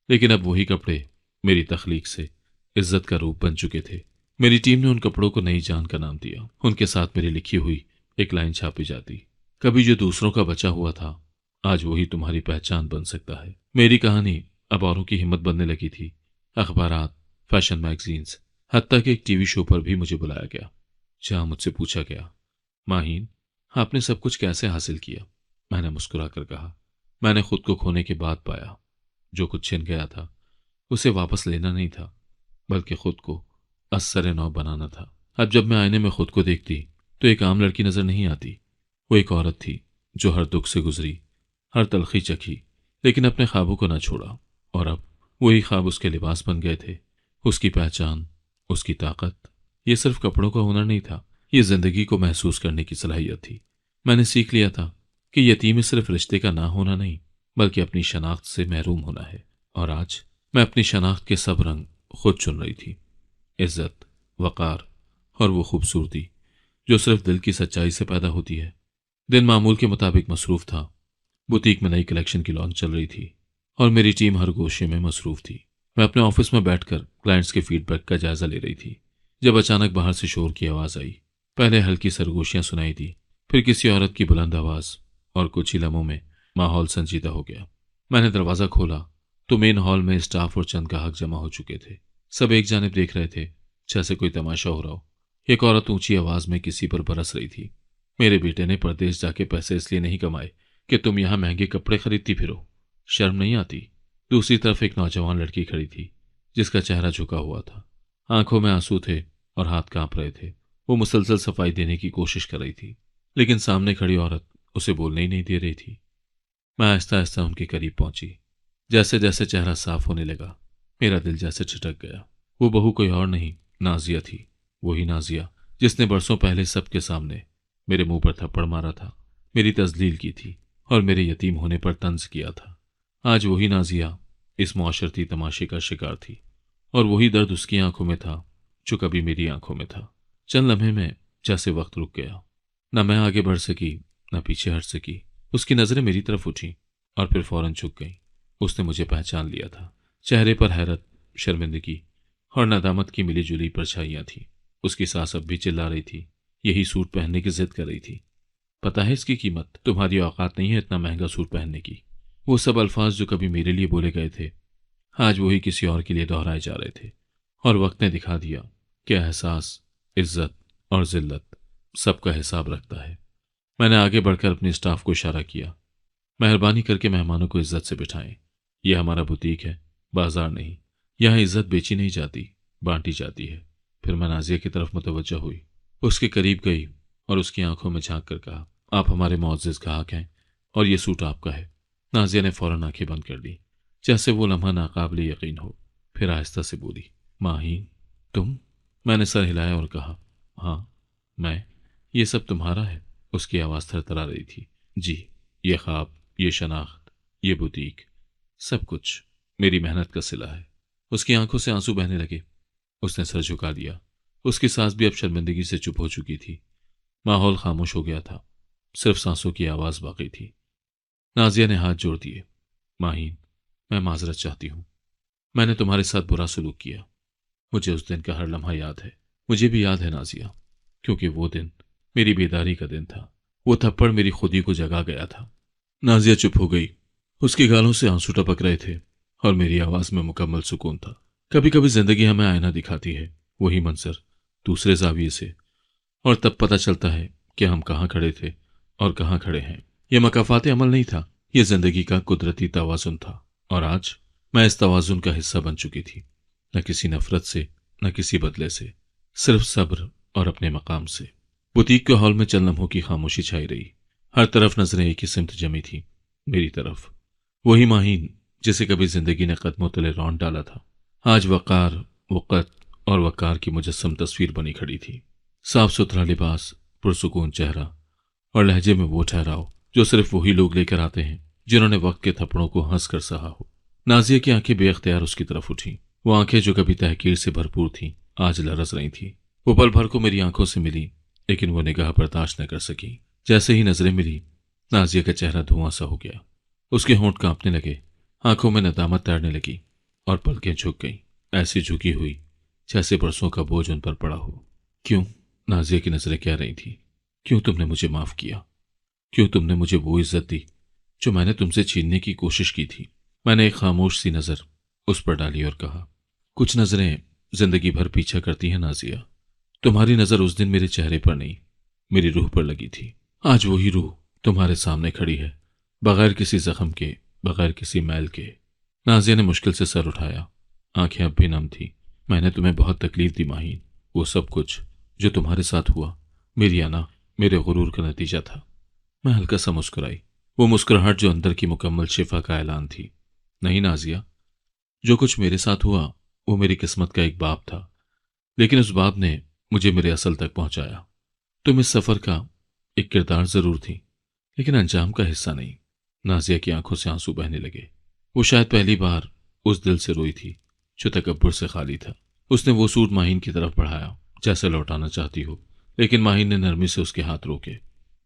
लेकिन अब वही कपड़े मेरी तख्लीक से इज्जत का रूप बन चुके थे। मेरी टीम ने उन कपड़ों को नई जान का नाम दिया। उनके साथ मेरी लिखी हुई एक लाइन छापी जाती, कभी जो दूसरों का बचा हुआ था, आज वही तुम्हारी पहचान बन सकता है। मेरी कहानी अब औरों की हिम्मत बनने लगी थी। अखबारात, फैशन मैगजीन्स, हत्ता कि एक टीवी शो पर भी मुझे बुलाया गया, जहां मुझसे पूछा गया, माहीन, आपने सब कुछ कैसे हासिल किया? मैंने मुस्कुराकर कहा, मैंने खुद को खोने के बाद पाया। जो कुछ छिन गया था उसे वापस लेना नहीं था, बल्कि खुद को अस्सरे नौ बनाना था। अब जब मैं आईने में खुद को देखती तो एक आम लड़की नजर नहीं आती। वो एक औरत थी जो हर दुख से गुजरी, हर तलखी चखी, लेकिन अपने ख्वाबों को न छोड़ा। और अब वही ख्वाब उसके लिबास बन गए थे, उसकी पहचान, उसकी ताकत। ये सिर्फ कपड़ों का हुनर नहीं था, ये जिंदगी को महसूस करने की सलाहियत थी। मैंने सीख लिया था कि यतीमी सिर्फ रिश्ते का ना होना नहीं, बल्कि अपनी शनाख्त से महरूम होना है। और आज मैं अपनी शनाख्त के सब रंग खुद चुन रही थी। इज्जत, वकार और वो खूबसूरती जो सिर्फ दिल की सच्चाई से पैदा होती है। दिन मामूल के मुताबिक मसरूफ था। बुटीक में नई कलेक्शन की लॉन्च चल रही थी और मेरी टीम हर गोशे में मसरूफ थी। मैं अपने ऑफिस में बैठकर क्लाइंट्स के फीडबैक का जायजा ले रही थी जब अचानक बाहर से शोर की आवाज आई। पहले हल्की सरगोशियां सुनाई दी, फिर किसी औरत की बुलंद आवाज, और कुछ ही लम्हों में माहौल संजीदा हो गया। मैंने दरवाजा खोला तो मेन हॉल में स्टाफ और चंद ग्राहक जमा हो चुके थे। सब एक जानिब देख रहे थे, जैसे कोई तमाशा हो रहा हो। एक औरत ऊंची आवाज में किसी पर बरस रही थी, मेरे बेटे ने परदेश जाके पैसे इसलिए नहीं कमाए कि तुम यहां महंगे कपड़े खरीदती फिरो, शर्म नहीं आती? दूसरी तरफ एक नौजवान लड़की खड़ी थी जिसका चेहरा झुका हुआ था, आंखों में आंसू थे और हाथ कांप रहे थे। वो मुसलसल सफाई देने की कोशिश कर रही थी, लेकिन सामने खड़ी औरत उसे बोलने ही नहीं दे रही थी। मैं आहिस्ता आहिस्ता उनके करीब पहुंची। जैसे जैसे चेहरा साफ होने लगा, मेरा दिल जैसे छिटक गया। वो बहू कोई और नहीं, नाजिया थी। वही नाजिया जिसने बरसों पहले सबके सामने मेरे मुंह पर थप्पड़ मारा था, मेरी तजलील की थी और मेरे यतीम होने पर तंज किया था। आज वही नाजिया इस मुआशरती तमाशे का शिकार थी, और वही दर्द उसकी आंखों में था जो कभी मेरी आंखों में था। चंद लम्हे में जैसे वक्त रुक गया। न मैं आगे बढ़ सकी, न पीछे हट सकी। उसकी नजरें मेरी तरफ उठी और फिर फौरन झुक गईं। उसने मुझे पहचान लिया था। चेहरे पर हैरत, शर्मिंदगी और नदामत की मिली जुली परछाइयां थी। उसकी सास अब भी चिल्ला रही थी, यही सूट पहनने की जिद कर रही थी। पता है इसकी कीमत? तुम्हारी औकात नहीं है इतना महंगा सूट पहनने की। वो सब अल्फाज जो कभी मेरे लिए बोले गए थे, आज वही किसी और के लिए दोहराए जा रहे थे। और वक्त ने दिखा दिया कि एहसास, इज्जत और जिल्लत सबका हिसाब रखता है। मैंने आगे बढ़कर अपने स्टाफ को इशारा किया, मेहरबानी करके मेहमानों को इज्जत से बिठाएं। यह हमारा बुटीक है, बाजार नहीं। यहाँ इज्जत बेची नहीं जाती, बांटी जाती है। फिर मैं नाजिया की तरफ मुतवज्जह हुई, उसके करीब गई और उसकी आंखों में झांक कर कहा, आप हमारे मुअज़्ज़िज़ ग्राहक हैं और ये सूट आपका है। नाजिया ने फौरन आंखें बंद कर ली, जैसे वो लम्हा नाकाबिले यकीन हो। फिर आहिस्ता से बोली, माहीन, तुम? मैंने सर हिलाया और कहा, हाँ मैं। ये सब तुम्हारा है? उसकी आवाज़ थरथरा रही थी। जी, ये ख्वाब, ये शनाख्त, ये बुटीक, सब कुछ मेरी मेहनत का सिला है। उसकी आंखों से आंसू बहने लगे। उसने सर झुका दिया। उसकी सांस भी अब शर्मिंदगी से चुप हो चुकी थी। माहौल खामोश हो गया था, सिर्फ सांसों की आवाज़ बाकी थी। नाजिया ने हाथ जोड़ दिए, माहीन, मैं माजरत चाहती हूँ। मैंने तुम्हारे साथ बुरा सलूक किया। मुझे उस दिन का हर लम्हा याद है। मुझे भी याद है नाजिया, क्योंकि वो दिन मेरी बेदारी का दिन था। वो थप्पड़ मेरी खुदी को जगा गया था। नाजिया चुप हो गई। उसके गालों से आंसू टपक रहे थे और मेरी आवाज में मुकम्मल सुकून था। कभी कभी जिंदगी हमें आईना दिखाती है, वही मंजर दूसरे जाविये से, और तब पता चलता है कि हम कहाँ खड़े थे और कहाँ खड़े हैं। यह मकाफाते अमल नहीं था, यह जिंदगी का कुदरती तवाजुन था। और आज मैं इस तवाजुन का हिस्सा बन चुकी थी, न किसी नफरत से, न किसी बदले से, सिर्फ सब्र और अपने मकाम से। बुटीक के हॉल में चंद लम्हों की खामोशी छाई रही। हर तरफ नजरें एक ही सिमत जमी थी, मेरी तरफ। वही माहीन जिसे कभी जिंदगी ने कदमों तले रौंद डाला था, आज वकार, वक़्त और वकार की मुजस्सम तस्वीर बनी खड़ी थी। साफ सुथरा लिबास, पुरसुकून चेहरा और लहजे में वो ठहराव जो सिर्फ वही लोग लेकर आते हैं जिन्होंने वक्त के थप्पड़ों को हंस कर सहा हो। नाजिया की आंखें बेअख्तियार उसकी तरफ उठी। वो आंखें जो कभी तहकीर से भरपूर थीं, आज लरस रही थी। वो पल भर को मेरी आंखों से मिली, लेकिन वो निगाह बर्दाश्त न कर सकी। जैसे ही नजरें मिली, नाजिया का चेहरा धुआं सा हो गया। उसके होंठ कांपने लगे, आंखों में नदामत तैरने लगी और पलकें झुक गईं, ऐसी झुकी हुई जैसे बरसों का बोझ उन पर पड़ा हो। क्यों? नाजिया की नजरें कह रही थी, क्यों तुमने मुझे माफ किया? क्यों तुमने मुझे वो इज्जत दी जो मैंने तुमसे छीनने की कोशिश की थी? मैंने एक खामोश सी नजर उस पर डाली और कहा, कुछ नजरें जिंदगी भर पीछा करती हैं नाजिया। तुम्हारी नजर उस दिन मेरे चेहरे पर नहीं, मेरी रूह पर लगी थी। आज वही रूह तुम्हारे सामने खड़ी है, बगैर किसी जख्म के, बगैर किसी मैल के। नाजिया ने मुश्किल से सर उठाया, आंखें अब भी नम थी। मैंने तुम्हें बहुत तकलीफ दी माहीन। वो सब कुछ जो तुम्हारे साथ हुआ मेरी अना, मेरे गुरूर का नतीजा था। मैं हल्का सा मुस्कुराई, वो मुस्कुराहट जो अंदर की मुकम्मल शिफा का ऐलान थी। नहीं नाजिया, जो कुछ मेरे साथ हुआ वो मेरी किस्मत का एक बाब था, लेकिन उस बाब ने मुझे मेरे असल तक पहुंचाया। तुम इस सफर का एक किरदार जरूर थी, लेकिन अंजाम का हिस्सा नहीं। नाजिया की आंखों से आंसू बहने लगे। वो शायद पहली बार उस दिल से रोई थी जो तकब्बुर से खाली था। उसने वो सूट माहीन की तरफ बढ़ाया जैसे लौटाना चाहती हो, लेकिन माहीन ने नरमी से उसके हाथ रोके।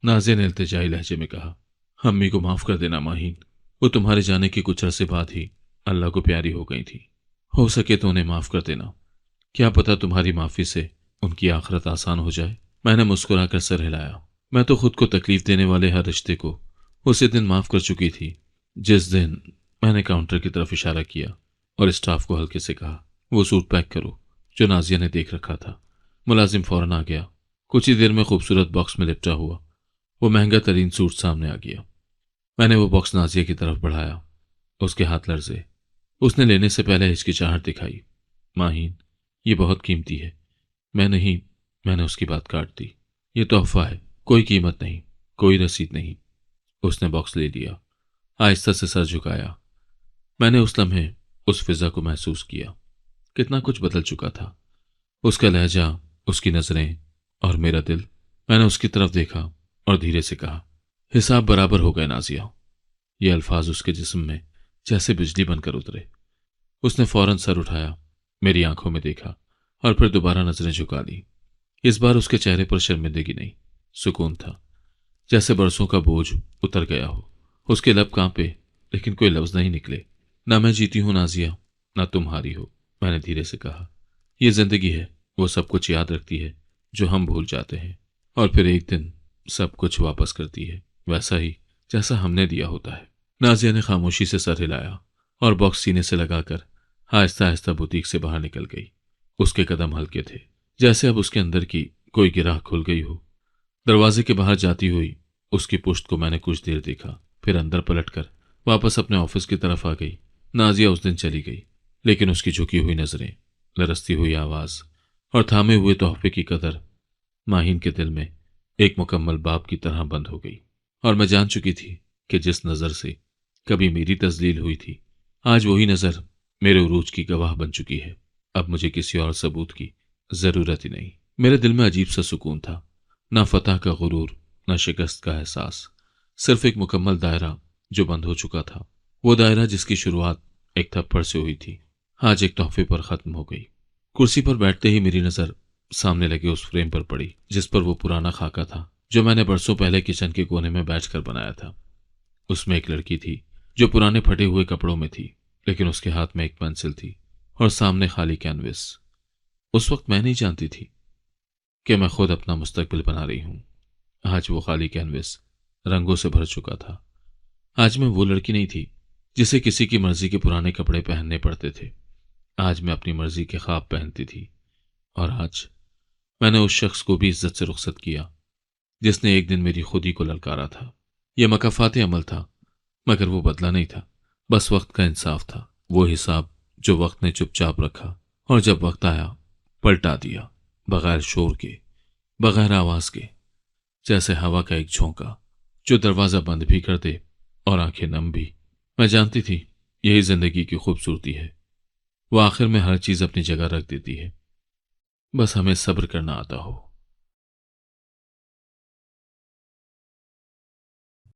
नाजिया ने इल्तिजाई लहजे में कहा, अम्मी को माफ कर देना माहीन। वो तुम्हारे जाने के कुछ अरसे बाद ही अल्लाह को प्यारी हो गई थी। हो सके तो उन्हें माफ कर देना। क्या पता तुम्हारी माफी से उनकी आखिरत आसान हो जाए। मैंने मुस्कुराकर सर हिलाया। मैं तो खुद को तकलीफ देने वाले हर रिश्ते को उसी दिन माफ कर चुकी थी जिस दिन मैंने काउंटर की तरफ इशारा किया और स्टाफ को हल्के से कहा, वो सूट पैक करो जो नाजिया ने देख रखा था। मुलाजिम फौरन आ गया। कुछ ही देर में खूबसूरत बॉक्स में लिपटा हुआ वो महंगा तरीन सूट सामने आ गया। मैंने वो बॉक्स नाजिया की तरफ बढ़ाया, उसके हाथ लर्जे। उसने लेने से पहले हिचकिचाहट दिखाई। माहीन, ये बहुत कीमती है। मैं नहीं, मैंने उसकी बात काट दी। ये तोहफा है, कोई कीमत नहीं, कोई रसीद नहीं। उसने बॉक्स ले लिया, आहिस्ता से सर झुकाया। मैंने उस लम्हे उस फिजा को महसूस किया। कितना कुछ बदल चुका था, उसका लहजा, उसकी नजरें और मेरा दिल। मैंने उसकी तरफ देखा और धीरे से कहा, हिसाब बराबर हो गए नाजिया। ये अल्फाज उसके जिस्म में जैसे बिजली बनकर उतरे। उसने फौरन सर उठाया, मेरी आंखों में देखा और फिर दोबारा नजरें झुका ली। इस बार उसके चेहरे पर शर्मिंदगी नहीं, सुकून था, जैसे बरसों का बोझ उतर गया हो। उसके लब कांपे, लेकिन कोई लफ्ज नहीं निकले। ना मैं जीती हूं नाजिया, ना तुम हारी हो। मैंने धीरे से कहा, यह जिंदगी है, वो सब कुछ याद रखती है जो हम भूल जाते हैं, और फिर एक दिन सब कुछ वापस करती है, वैसा ही जैसा हमने दिया होता है। नाजिया ने खामोशी से सर हिलाया और बॉक्स सीने से लगाकर आहिस्ता आहिस्ता बुटीक से बाहर निकल गई। उसके कदम हल्के थे, जैसे अब उसके अंदर की कोई गिराह खुल गई हो। दरवाजे के बाहर जाती हुई उसकी पुश्त को मैंने कुछ देर देखा, फिर अंदर पलटकर वापस अपने ऑफिस की तरफ आ गई। नाजिया उस दिन चली गई, लेकिन उसकी झुकी हुई नजरें, लरसती हुई आवाज और थामे हुए तोहफे की कदर माहीन के दिल में एक मुकम्मल बाप की तरह बंद हो गई। और मैं जान चुकी थी कि जिस नजर से कभी मेरी तजलील हुई थी, आज वही नजर मेरे उरूज की गवाह बन चुकी है। अब मुझे किसी और सबूत की जरूरत ही नहीं। मेरे दिल में अजीब सा सुकून था, ना फतह का गुरूर, ना शिकस्त का एहसास, सिर्फ एक मुकम्मल दायरा जो बंद हो चुका था। वो दायरा जिसकी शुरुआत एक थप्पड़ से हुई थी, आज एक तोहफे पर खत्म हो गई। कुर्सी पर बैठते ही मेरी नजर सामने लगे उस फ्रेम पर पड़ी जिस पर वो पुराना खाका था जो मैंने बरसों पहले किचन के कोने में बैठकर बनाया था। उसमें एक लड़की थी जो पुराने फटे हुए कपड़ों में थी, लेकिन उसके हाथ में एक पेंसिल थी और सामने खाली कैनवस। उस वक्त मैं नहीं जानती थी कि मैं खुद अपना मुस्तकबिल बना रही हूं। आज वो खाली कैनवस रंगों से भर चुका था। आज मैं वो लड़की नहीं थी जिसे किसी की मर्जी के पुराने कपड़े पहनने पड़ते थे। आज मैं अपनी मर्जी के ख्वाब पहनती थी। और आज मैंने उस शख्स को भी इज्जत से रुखसत किया जिसने एक दिन मेरी खुदी को ललकारा था। यह मकाफात अमल था, मगर वो बदला नहीं था, बस वक्त का इंसाफ था। वो हिसाब जो वक्त ने चुपचाप रखा और जब वक्त आया पलटा दिया। बगैर शोर के, बगैर आवाज के, जैसे हवा का एक झोंका जो दरवाजा बंद भी कर दे और आंखें नम भी। मैं जानती थी यही जिंदगी की खूबसूरती है, वो आखिर में हर चीज अपनी जगह रख देती है, बस हमें सब्र करना आता हो।